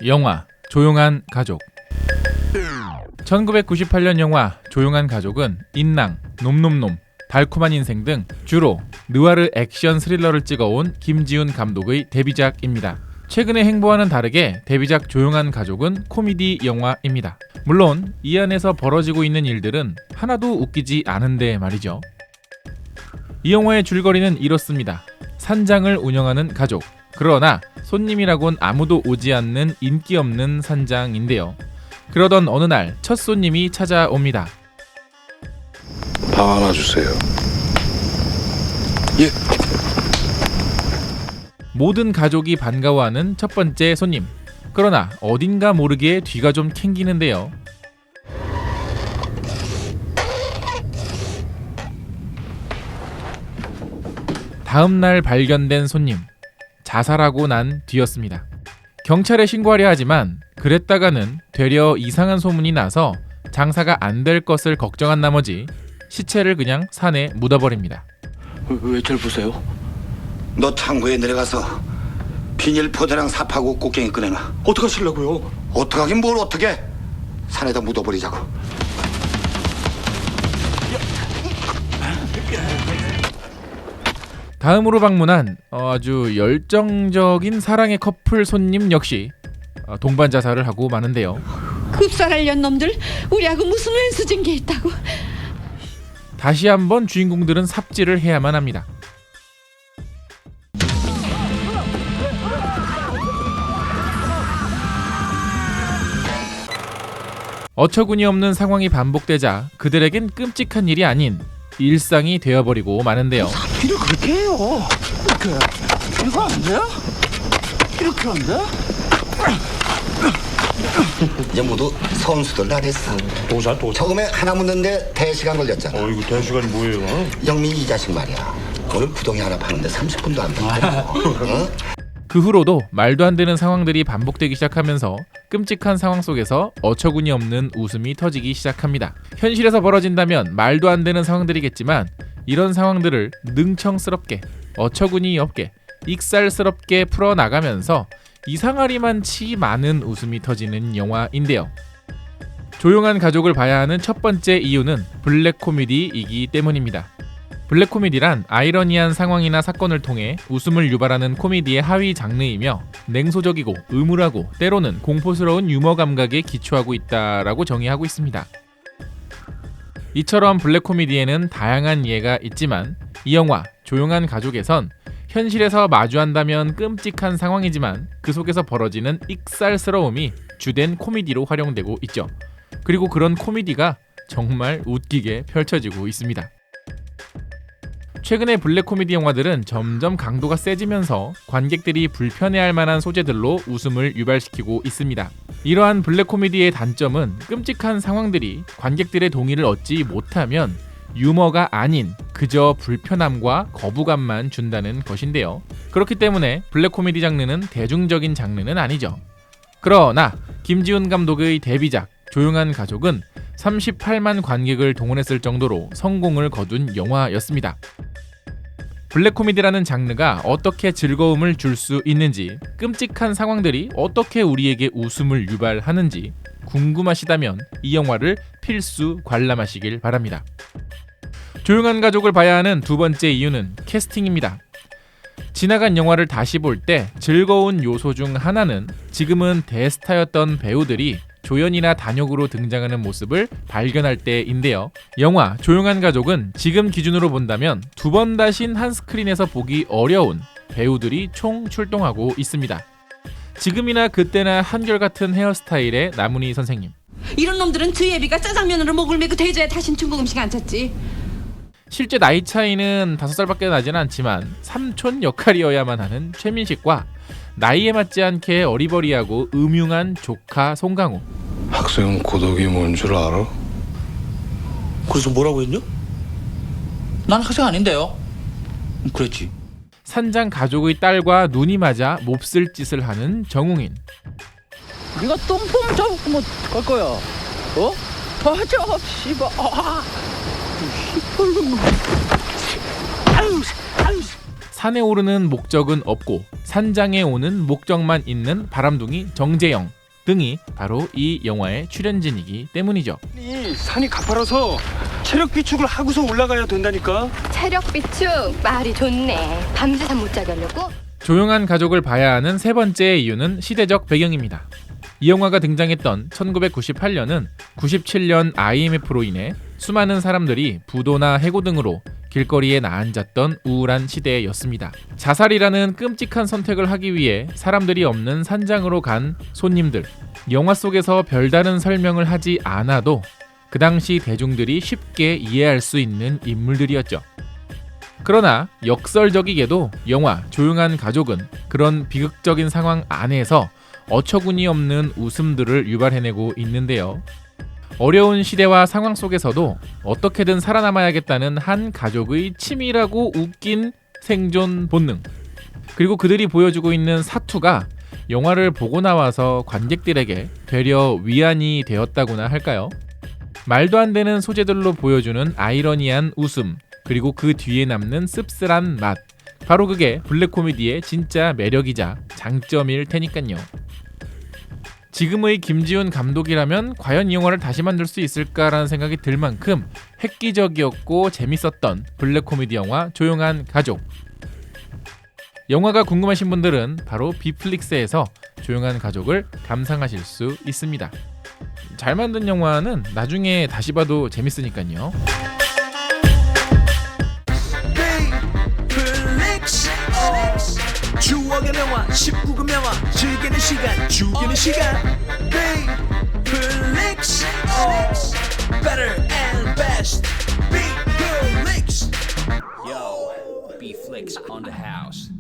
영화 조용한 가족. 1998년 영화 조용한 가족은 인랑, 놈놈놈, 달콤한 인생 등 주로 느와르 액션 스릴러를 찍어온 김지훈 감독의 데뷔작입니다. 최근의 행보와는 다르게 데뷔작 조용한 가족은 코미디 영화입니다. 물론 이 안에서 벌어지고 있는 일들은 하나도 웃기지 않은데 말이죠. 이 영화의 줄거리는 이렇습니다. 산장을 운영하는 가족, 그러나 손님이라곤 아무도 오지 않는 인기 없는 산장인데요. 그러던 어느 날 첫 손님이 찾아옵니다. 방 하나 주세요. 예. 모든 가족이 반가워하는 첫 번째 손님. 그러나 어딘가 모르게 뒤가 좀 캥기는데요. 다음 날 발견된 손님. 자살하고 난 뒤였습니다. 경찰에 신고하려 하지만 그랬다가는 되려 이상한 소문이 나서 장사가 안 될 것을 걱정한 나머지 시체를 그냥 산에 묻어버립니다. 왜 절 보세요? 너 창고에 내려가서 비닐포대랑 삽하고 꽃갱이 꺼내놔. 어떡하시려고요? 어떡하긴 뭘 어떡해. 산에다 묻어버리자고. 다음으로 방문한 아주 열정적인 사랑의 커플 손님 역시 동반 자살을 하고 마는데요. 급살하려는 놈들 우리하고 무슨 왼수진 게 있다고. 다시 한번 주인공들은 삽질을 해야만 합니다. 어처구니 없는 상황이 반복되자 그들에겐 끔찍한 일이 아닌 일상이 되어버리고 마는데요. 일을 그렇게 해요. 이거 안 돼? 이렇게 안 돼? 이제 모두 선수들 다 됐어. 도사. 처음에 하나 묻는데 대시간 걸렸잖아. 이거 대시간이 뭐예요? 영민이 이 자식 말이야. 오늘 구덩이 하나 파는데 30분도 안 됐고. 그 후로도 말도 안 되는 상황들이 반복되기 시작하면서 끔찍한 상황 속에서 어처구니 없는 웃음이 터지기 시작합니다. 현실에서 벌어진다면 말도 안 되는 상황들이겠지만 이런 상황들을 능청스럽게, 어처구니 없게, 익살스럽게 풀어나가면서 이상하리만치 많은 웃음이 터지는 영화인데요. 조용한 가족을 봐야 하는 첫 번째 이유는 블랙 코미디이기 때문입니다. 블랙 코미디란 아이러니한 상황이나 사건을 통해 웃음을 유발하는 코미디의 하위 장르이며 냉소적이고 음울하고 때로는 공포스러운 유머 감각에 기초하고 있다라고 정의하고 있습니다. 이처럼 블랙 코미디에는 다양한 예가 있지만 이 영화 조용한 가족에선 현실에서 마주한다면 끔찍한 상황이지만 그 속에서 벌어지는 익살스러움이 주된 코미디로 활용되고 있죠. 그리고 그런 코미디가 정말 웃기게 펼쳐지고 있습니다. 최근의 블랙 코미디 영화들은 점점 강도가 세지면서 관객들이 불편해할 만한 소재들로 웃음을 유발시키고 있습니다. 이러한 블랙 코미디의 단점은 끔찍한 상황들이 관객들의 동의를 얻지 못하면 유머가 아닌 그저 불편함과 거부감만 준다는 것인데요. 그렇기 때문에 블랙 코미디 장르는 대중적인 장르는 아니죠. 그러나 김지훈 감독의 데뷔작 조용한 가족은 38만 관객을 동원했을 정도로 성공을 거둔 영화였습니다. 블랙 코미디라는 장르가 어떻게 즐거움을 줄 수 있는지, 끔찍한 상황들이 어떻게 우리에게 웃음을 유발하는지 궁금하시다면 이 영화를 필수 관람하시길 바랍니다. 조용한 가족을 봐야 하는 두 번째 이유는 캐스팅입니다. 지나간 영화를 다시 볼 때 즐거운 요소 중 하나는 지금은 대스타였던 배우들이 조연이나 단역으로 등장하는 모습을 발견할 때인데요. 영화 조용한 가족은 지금 기준으로 본다면 두 번 다신 한 스크린에서 보기 어려운 배우들이 총 출동하고 있습니다. 지금이나 그때나 한결같은 헤어스타일의 나문희 선생님. 이런 놈들은 저 예비가 짜장면으로 목을 메고 대줘야 다신 중국 음식 안 찾지. 실제 나이 차이는 5살밖에 나진 않지만 삼촌 역할이어야만 하는 최민식과 나이에 맞지 않게 어리버리하고 음흉한 조카 송강호. 학생은 고독이 뭔 줄 알아? 그래서 뭐라고 했냐? 난 학생 아닌데요. 그랬지. 산장 가족의 딸과 눈이 맞아 몹쓸 짓을 하는 정웅인. 네가 똥폼 잡고 뭐 할 거야? 어? 맞아, 씨발. 산에 오르는 목적은 없고 산장에 오는 목적만 있는 바람둥이 정재영 등이 바로 이 영화의 출연진이기 때문이죠. 이 산이 가파라서 체력 비축을 하고서 올라가야 된다니까. 체력 비축 말이 좋네. 밤새 잠 못 자게 하려고? 조용한 가족을 봐야 하는 세 번째 이유는 시대적 배경입니다. 이 영화가 등장했던 1998년은 97년 IMF로 인해 수많은 사람들이 부도나 해고 등으로 길거리에 나앉았던 우울한 시대였습니다. 자살이라는 끔찍한 선택을 하기 위해 사람들이 없는 산장으로 간 손님들. 영화 속에서 별다른 설명을 하지 않아도 그 당시 대중들이 쉽게 이해할 수 있는 인물들이었죠. 그러나 역설적이게도 영화 조용한 가족은 그런 비극적인 상황 안에서 어처구니 없는 웃음들을 유발해내고 있는데요. 어려운 시대와 상황 속에서도 어떻게든 살아남아야겠다는 한 가족의 치밀하고 웃긴 생존 본능, 그리고 그들이 보여주고 있는 사투가 영화를 보고 나와서 관객들에게 되려 위안이 되었다고나 할까요? 말도 안 되는 소재들로 보여주는 아이러니한 웃음, 그리고 그 뒤에 남는 씁쓸한 맛, 바로 그게 블랙 코미디의 진짜 매력이자 장점일 테니까요. 지금의 김지훈 감독이라면 과연 이 영화를 다시 만들 수 있을까라는 생각이 들 만큼 획기적이었고 재밌었던 블랙 코미디 영화 조용한 가족. 영화가 궁금하신 분들은 바로 비플릭스에서 조용한 가족을 감상하실 수 있습니다. 잘 만든 영화는 나중에 다시 봐도 재밌으니까요. 추억의 명화 19금 명화 즐기는 시간 죽이는 시간 B플릭스 Better and best B플릭스 Yo, Bflix on the house.